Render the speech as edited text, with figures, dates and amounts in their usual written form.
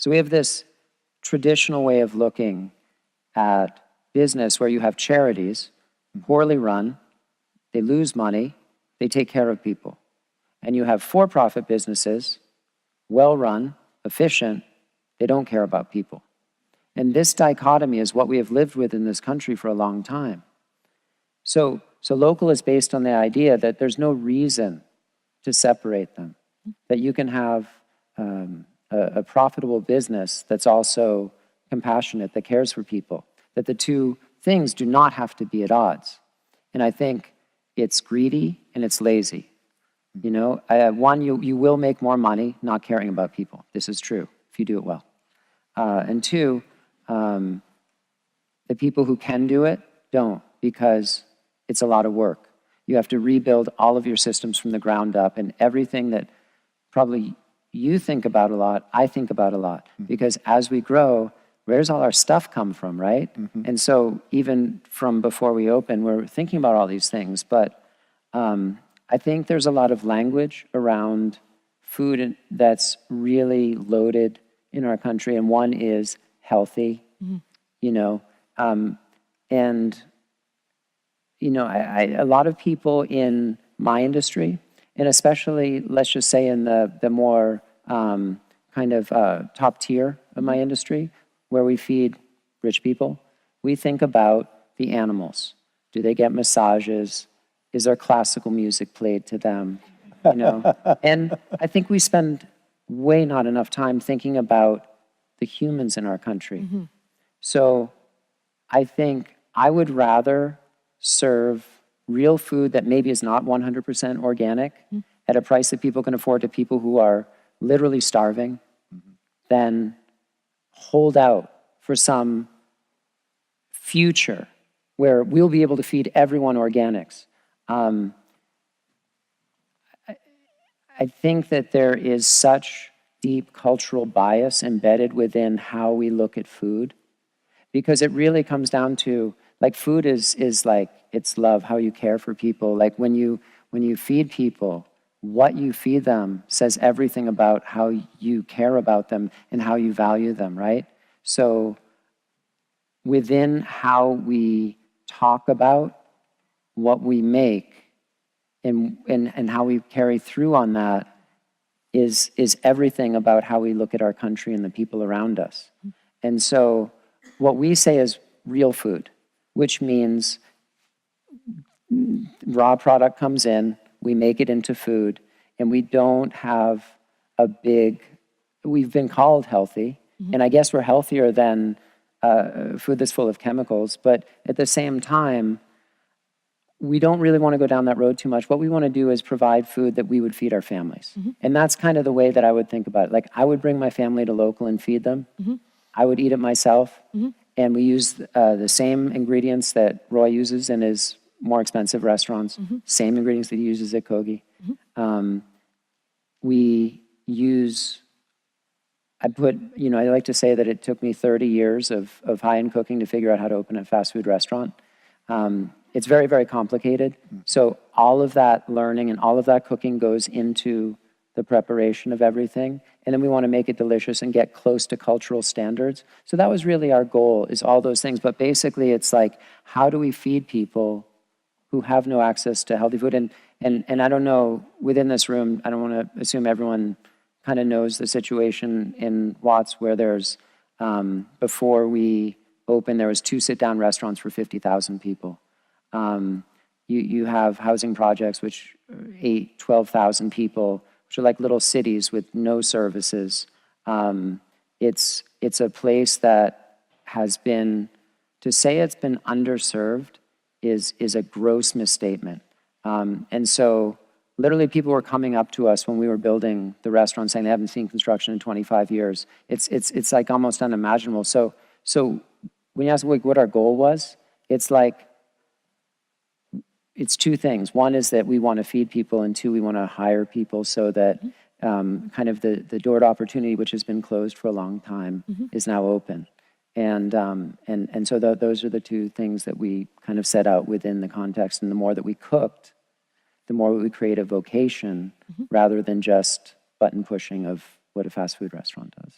So we have this traditional way of looking at business where you have charities, poorly run, they lose money, they take care of people. And you have for-profit businesses, well-run, efficient, they don't care about people. And this dichotomy is what we have lived with in this country for a long time. So Locol is based on the idea that there's no reason to separate them, that you can have a profitable business that's also compassionate, that cares for people, that the two things do not have to be at odds. And I think it's greedy and it's lazy. You know, one, you will make more money not caring about people. This is true, if you do it well. And two, the people who can do it don't, because it's a lot of work. You have to rebuild all of your systems from the ground up, and everything that probably you think about a lot, I think about a lot. Because as we grow, where's all our stuff come from, right? And so even from before we open, we're thinking about all these things. But I think there's a lot of language around food that's really loaded in our country, and one is healthy, you know, and you know, a lot of people in my industry, and especially, let's just say in the more kind of top tier of my industry, where we feed rich people, we think about the animals. Do they get massages? Is there classical music played to them? You know, and I think we spend way not enough time thinking about the humans in our country. So I think I would rather serve real food that maybe is not 100% organic at a price that people can afford to people who are literally starving than hold out for some future where we'll be able to feed everyone organics. I think that there is such deep cultural bias embedded within how we look at food, because it really comes down to, like, food is like, it's love, how you care for people. Like when you feed people, what you feed them says everything about how you care about them and how you value them, right? So within how we talk about what we make and how we carry through on that is everything about how we look at our country and the people around us. And so what we say is real food, which means raw product comes in, we make it into food, and we don't have a big, we've been called healthy, and I guess we're healthier than food that's full of chemicals, but at the same time, we don't really want to go down that road too much. What we want to do is provide food that we would feed our families. And that's kind of the way that I would think about it. Like, I would bring my family to Locol and feed them. I would eat it myself. And we use the same ingredients that Roy uses in his more expensive restaurants, same ingredients that he uses at Kogi. We use, I like to say that it took me 30 years of high-end cooking to figure out how to open a fast food restaurant. It's very, very complicated. So all of that learning and all of that cooking goes into the preparation of everything. And then we want to make it delicious and get close to cultural standards. So that was really our goal, is all those things. But basically, it's like, how do we feed people who have no access to healthy food? And I don't know, within this room, I don't want to assume everyone kind of knows the situation in Watts, where there's, before we opened, there was 2 sit-down restaurants for 50,000 people. You have housing projects, which 12,000 people, which are like little cities with no services. It's a place that has been, to say it's been underserved is a gross misstatement. And so literally people were coming up to us when we were building the restaurant saying they haven't seen construction in 25 years. It's like almost unimaginable. So when you ask like what our goal was, it's like, it's 2 things. One is that we want to feed people, and 2, we want to hire people so that kind of the door to opportunity, which has been closed for a long time, is now open. And so those are the 2 things that we kind of set out within the context. And the more that we cooked, the more we create a vocation rather than just button pushing of what a fast food restaurant does.